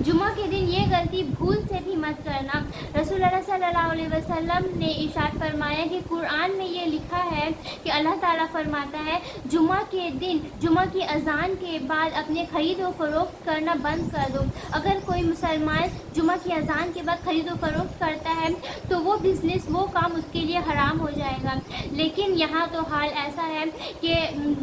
जुमा के दिन ये गलती भूल से भी मत करना। रसूलुल्लाह सल्लल्लाहु अलैहि वसल्लम ने इरशाद फरमाया कि कुरान में ये लिखा है कि अल्लाह ताला फरमाता है जुमा के दिन जुमा की अजान के बाद अपने ख़रीद व फरोख्त करना बंद कर दो। अगर कोई मुसलमान जुमा की अजान के बाद ख़रीद व फरोख्त करता है तो वो बिज़नेस वो काम उसके लिए हराम हो जाएगा। लेकिन यहाँ तो हाल ऐसा है कि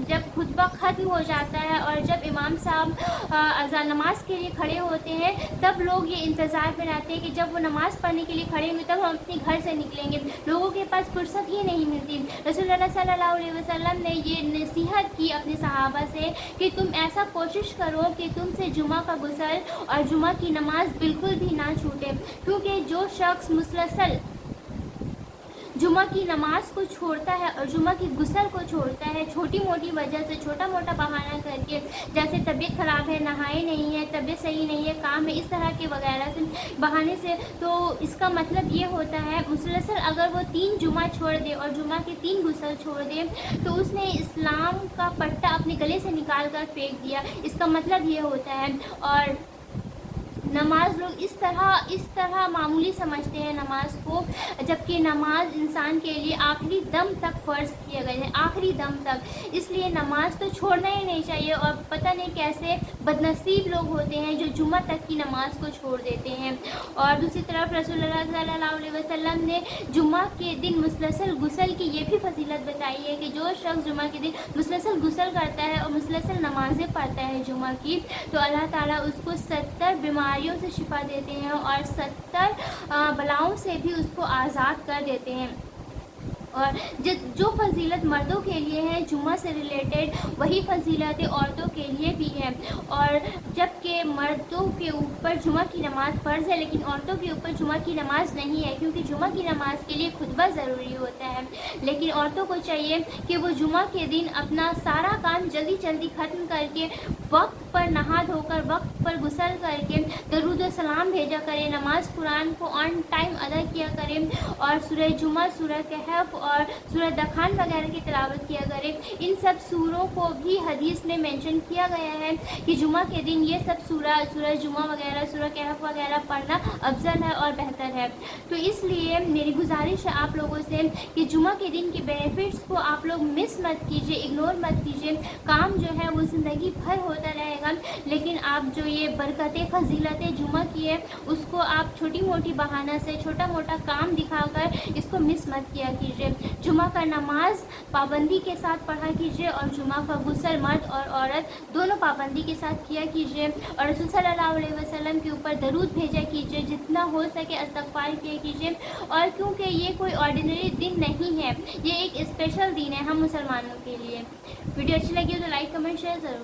जब खुतबा ख़त्म हो जाता है और जब इमाम साहब अज़ान नमाज के लिए खड़े होते हैं तब लोग ये इंतज़ार में रहते हैं कि जब वो नमाज़ पढ़ने के लिए खड़े होंगे तब हम अपने घर से निकलेंगे। लोगों के पास फुर्सत ही नहीं मिलती। रसूलुल्लाह सल्लल्लाहु अलैहि वसल्लम ने ये नसीहत की अपने सहाबा से कि तुम ऐसा कोशिश करो कि तुमसे जुमा का गुस्ल और जुमा की नमाज बिल्कुल भी ना छूटे, क्योंकि जो शख्स मुसलसल जुमा की नमाज को छोड़ता है और जुमा की गुस्ल को छोड़ता है छोटी मोटी वजह से, छोटा मोटा बहाना करके, जैसे तबीयत ख़राब है, नहाए नहीं है, तबीयत सही नहीं है, काम है, इस तरह के वगैरह से बहाने से, तो इसका मतलब ये होता है मुसलसल अगर वो 3 जुमा छोड़ दे और जुमा के 3 गुस्ल छोड़ दे तो उसने इस्लाम का पट्टा अपने गले से निकाल कर फेंक दिया। इसका मतलब ये होता है। और नमाज लोग इस तरह मामूली समझते हैं नमाज को, जबकि नमाज इंसान के लिए आखिरी दम तक फ़र्ज़ किए गए हैं, आखिरी दम तक। इसलिए नमाज तो छोड़ना ही नहीं चाहिए। और पता नहीं कैसे बदनसीब लोग होते हैं जो जुमा तक की नमाज को छोड़ देते हैं। और दूसरी तरफ रसूलुल्लाह सल्लल्लाहु अलैहि वसल्लम ने जुमा के दिन मुसलसल गुस्ल की ये भी फजीलत बताई है कि जो शख्स जुमा के दिन मुसलसल गुस्ल करता है और मुसलसल नमाज़ें पढ़ता है जुमा की, तो अल्लाह ताला उसको 70 बीमारियों से शिफा देते हैं और 70 बलाओं से भी उसको आज़ाद कर देते हैं। और जो फजीलत मर्दों के लिए है जुमा से रिलेटेड, वही फजीलत औरतों के लिए भी है। और जबकि मर्दों के ऊपर जुमा की नमाज़ फ़र्ज़ है लेकिन औरतों के ऊपर जुमा की नमाज़ नहीं है, क्योंकि जुमा की नमाज़ के लिए खुतबा ज़रूरी होता है। लेकिन औरतों को चाहिए कि वो जुमा के दिन अपना सारा काम जल्दी जल्दी ख़त्म करके वक्त पर नहा धोकर वक्त पर गुस्ल करके दरूद व सलाम भेजा करें, नमाज कुरान को ऑन टाइम अदा किया करें और सूरह जुमा, सूरह कहफ और सूरह दखान वगैरह की तिलावत किया करें। इन सब सूरों को भी हदीस में मेंशन किया गया है कि जुमा के दिन ये सब सूरह जुमा वगैरह, सूरह कहफ वगैरह पढ़ना अफजल है और बेहतर है। तो इसलिए मेरी गुजारिश है आप लोगों से कि जुमा के दिन के बेनिफिट्स को आप लोग मिस मत कीजिए, इग्नोर मत कीजिए। काम जो है वो ज़िंदगी भर होता रहेगा, लेकिन आप जो ये बरकतें फजीलतें जुमा की है उसको आप छोटी मोटी बहाना से, छोटा मोटा काम दिखाकर इसको मिस मत किया कीजिए। जुमा का नमाज पाबंदी के साथ पढ़ा कीजिए और जुमा का गुस्ल मर्द और औरत दोनों पाबंदी के साथ किया कीजिए। और रसूल सल्लल्लाहु अलैहि वसल्लम के ऊपर दरूद भेजा कीजिए, जितना हो सके इस्तग़फ़ार किया कीजिए। और क्योंकि ये कोई ऑर्डिनरी दिन नहीं है, ये एक स्पेशल दिन है हम मुसलमानों के लिए। वीडियो अच्छी लगी हो तो लाइक कमेंट शेयर ज़रूर।